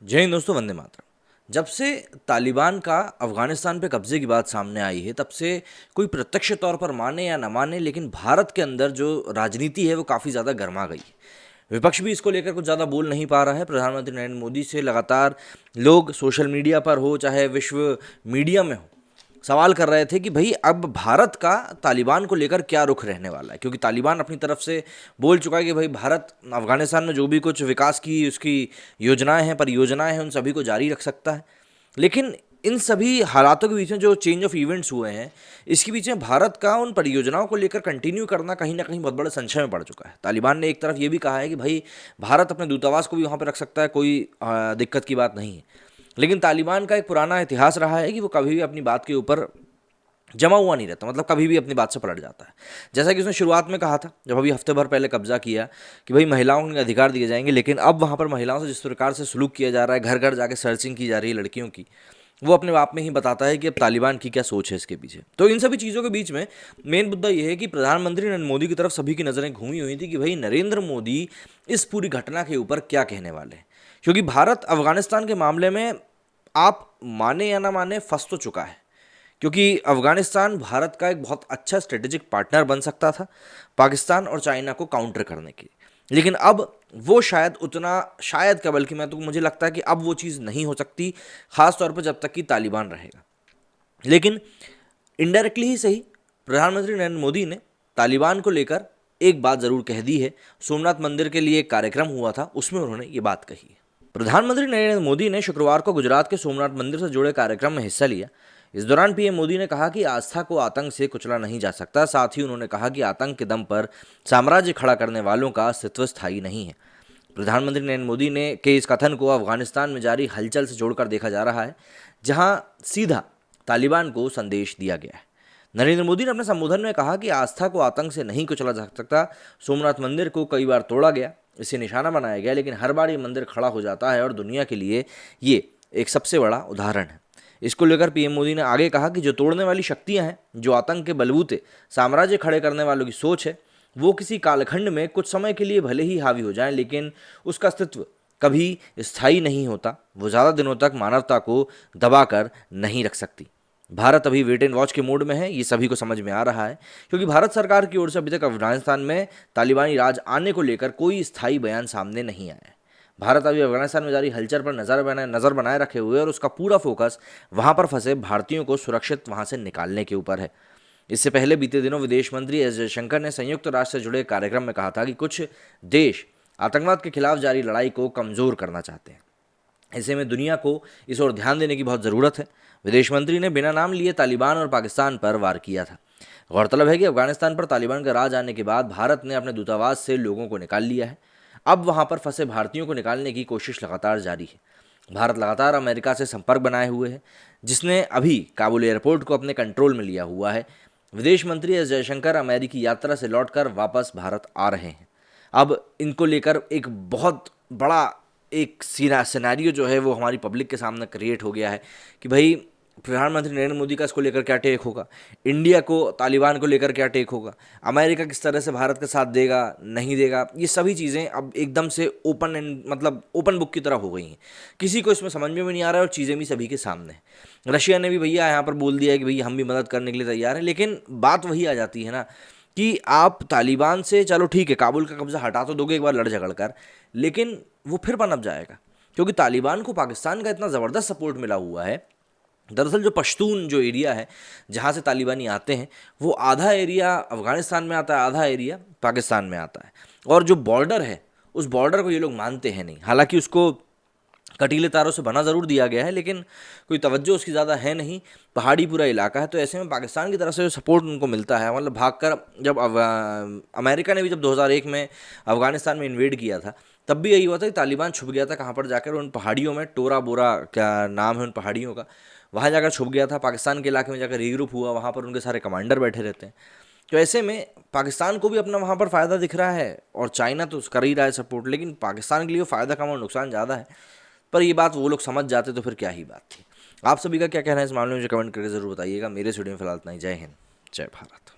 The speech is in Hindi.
जय हिंद दोस्तों, वंदे मातरम। जब से तालिबान का अफगानिस्तान पे कब्जे की बात सामने आई है, तब से कोई प्रत्यक्ष तौर पर माने या न माने, लेकिन भारत के अंदर जो राजनीति है वो काफ़ी ज़्यादा गर्मा गई है। विपक्ष भी इसको लेकर कुछ ज़्यादा बोल नहीं पा रहा है। प्रधानमंत्री नरेंद्र मोदी से लगातार लोग सोशल मीडिया पर हो चाहे विश्व मीडिया में हो, सवाल कर रहे थे कि भाई अब भारत का तालिबान को लेकर क्या रुख रहने वाला है, क्योंकि तालिबान अपनी तरफ से बोल चुका है कि भाई भारत अफगानिस्तान में जो भी कुछ विकास की उसकी योजनाएं हैं, परियोजनाएं हैं, उन सभी को जारी रख सकता है। लेकिन इन सभी हालातों के बीच में जो चेंज ऑफ इवेंट्स हुए हैं, इसके बीच में भारत का उन परियोजनाओं को लेकर कंटिन्यू करना कहीं ना कहीं बहुत बड़े संशय में पड़ चुका है। तालिबान ने एक तरफ ये भी कहा है कि भाई भारत अपने दूतावास को भी वहाँ पर रख सकता है, कोई दिक्कत की बात नहीं है। लेकिन तालिबान का एक पुराना इतिहास रहा है कि वो कभी भी अपनी बात के ऊपर जमा हुआ नहीं रहता, मतलब कभी भी अपनी बात से पलट जाता है। जैसा कि उसने शुरुआत में कहा था, जब अभी हफ्ते भर पहले कब्जा किया, कि भाई महिलाओं को अधिकार दिए जाएंगे, लेकिन अब वहाँ पर महिलाओं से जिस प्रकार से सलूक किया जा रहा है, घर घर जाके सर्चिंग की जा रही है लड़कियों की, वो अपने आप में ही बताता है कि अब तालिबान की क्या सोच है इसके पीछे। तो इन सभी चीज़ों के बीच में मेन मुद्दा यह है कि प्रधानमंत्री नरेंद्र मोदी की तरफ सभी की नज़रें घूमी हुई थी कि भाई नरेंद्र मोदी इस पूरी घटना के ऊपर क्या कहने वाले हैं, क्योंकि भारत अफगानिस्तान के मामले में, आप माने या ना माने, फंस तो चुका है। क्योंकि अफगानिस्तान भारत का एक बहुत अच्छा स्ट्रेटेजिक पार्टनर बन सकता था पाकिस्तान और चाइना को काउंटर करने के लिए, लेकिन अब वो शायद क्या, बल्कि मुझे लगता है कि अब वो चीज़ नहीं हो सकती, खास तौर पर जब तक कि तालिबान रहेगा। लेकिन इनडायरेक्टली ही सही, प्रधानमंत्री नरेंद्र मोदी ने तालिबान को लेकर एक बात ज़रूर कह दी है। सोमनाथ मंदिर के लिए एक कार्यक्रम हुआ था, उसमें उन्होंने ये बात कही है। प्रधानमंत्री नरेंद्र मोदी ने शुक्रवार को गुजरात के सोमनाथ मंदिर से जुड़े कार्यक्रम में हिस्सा लिया। इस दौरान पीएम मोदी ने कहा कि आस्था को आतंक से कुचला नहीं जा सकता। साथ ही उन्होंने कहा कि आतंक के दम पर साम्राज्य खड़ा करने वालों का अस्तित्व स्थायी नहीं है। प्रधानमंत्री नरेंद्र मोदी ने के इस कथन को अफगानिस्तान में जारी हलचल से जोड़कर देखा जा रहा है, जहां सीधा तालिबान को संदेश दिया गया है। नरेंद्र मोदी ने अपने संबोधन में कहा कि आस्था को आतंक से नहीं कुचला जा सकता। सोमनाथ मंदिर को कई बार तोड़ा गया, इसे निशाना बनाया गया, लेकिन हर बार ये मंदिर खड़ा हो जाता है और दुनिया के लिए ये एक सबसे बड़ा उदाहरण है। इसको लेकर पीएम मोदी ने आगे कहा कि जो तोड़ने वाली शक्तियां हैं, जो आतंक के बलबूते साम्राज्य खड़े करने वालों की सोच है, वो किसी कालखंड में कुछ समय के लिए भले ही हावी हो जाए, लेकिन उसका अस्तित्व कभी स्थायी नहीं होता। वो ज़्यादा दिनों तक मानवता को दबाकर नहीं रख सकती। भारत अभी वेट एंड वॉच के मोड में है, ये सभी को समझ में आ रहा है, क्योंकि भारत सरकार की ओर से अभी तक अफगानिस्तान में तालिबानी राज आने को लेकर कोई स्थायी बयान सामने नहीं आया है। भारत अभी अफगानिस्तान में जारी हलचल पर नज़र बनाए रखे हुए और उसका पूरा फोकस वहां पर फंसे भारतीयों को सुरक्षित वहां से निकालने के ऊपर है। इससे पहले बीते दिनों विदेश मंत्री एस जयशंकर ने संयुक्त राष्ट्र से जुड़े कार्यक्रम में कहा था कि कुछ देश आतंकवाद के खिलाफ जारी लड़ाई को कमज़ोर करना चाहते हैं। ऐसे में दुनिया को इस ओर ध्यान देने की बहुत ज़रूरत है। विदेश मंत्री ने बिना नाम लिए तालिबान और पाकिस्तान पर वार किया था। गौरतलब है कि अफगानिस्तान पर तालिबान का राज आने के बाद भारत ने अपने दूतावास से लोगों को निकाल लिया है। अब वहां पर फंसे भारतीयों को निकालने की कोशिश लगातार जारी है। भारत लगातार अमेरिका से संपर्क बनाए हुए है, जिसने अभी काबुल एयरपोर्ट को अपने कंट्रोल में लिया हुआ है। विदेश मंत्री एस जयशंकर अमेरिकी यात्रा से लौटकर वापस भारत आ रहे हैं। अब इनको लेकर एक बहुत बड़ा एक सिनेरियो जो है वो हमारी पब्लिक के सामने क्रिएट हो गया है कि भाई प्रधानमंत्री नरेंद्र मोदी का इसको लेकर क्या टेक होगा, इंडिया को तालिबान को लेकर क्या टेक होगा, अमेरिका किस तरह से भारत का साथ देगा नहीं देगा। ये सभी चीज़ें अब एकदम से ओपन बुक की तरह हो गई हैं। किसी को इसमें समझ में भी नहीं आ रहा है और चीज़ें भी सभी के सामने हैं। रशिया ने भी भैया यहाँ पर बोल दिया है कि भैया हम भी मदद करने के लिए तैयार हैं, लेकिन बात वही आ जाती है ना कि आप तालिबान से, चलो ठीक है, काबुल का कब्जा हटा तो दोगे एक बार लड़ झगड़ कर, लेकिन वो फिर पनप जाएगा, क्योंकि तालिबान को पाकिस्तान का इतना ज़बरदस्त सपोर्ट मिला हुआ है। दरअसल जो पश्तून जो एरिया है जहाँ से तालिबानी आते हैं, वो आधा एरिया अफगानिस्तान में आता है, आधा एरिया पाकिस्तान में आता है। और जो बॉर्डर है, उस बॉर्डर को ये लोग मानते हैं नहीं। हालांकि उसको कटीले तारों से बना ज़रूर दिया गया है, लेकिन कोई तवज्जो उसकी ज़्यादा है नहीं। पहाड़ी पूरा इलाका है, तो ऐसे में पाकिस्तान की तरफ से जो सपोर्ट उनको मिलता है, मतलब भागकर जब अमेरिका ने भी जब 2001 में अफगानिस्तान में इन्वेड किया था, तब भी यही हुआ था कि तालिबान छुप गया था कहाँ पर जाकर, उन पहाड़ियों में, टोरा बोरा क्या नाम है उन पहाड़ियों का, वहाँ जाकर छुप गया था। पाकिस्तान के इलाके में जाकर रीग्रुप हुआ, वहाँ पर उनके सारे कमांडर बैठे रहते हैं। तो ऐसे में पाकिस्तान को भी अपना वहाँ पर फ़ायदा दिख रहा है, और चाइना तो कर ही रहा है सपोर्ट, लेकिन पाकिस्तान के लिए फ़ायदा कम और नुकसान ज़्यादा है। पर ये बात वो लोग समझ जाते तो फिर क्या ही बात थी। आप सभी का क्या कहना है इस मामले में, मुझे कमेंट करके ज़रूर बताइएगा। मेरे स्टूडियो में फिलहाल इतना ही। जय हिंद, जय भारत।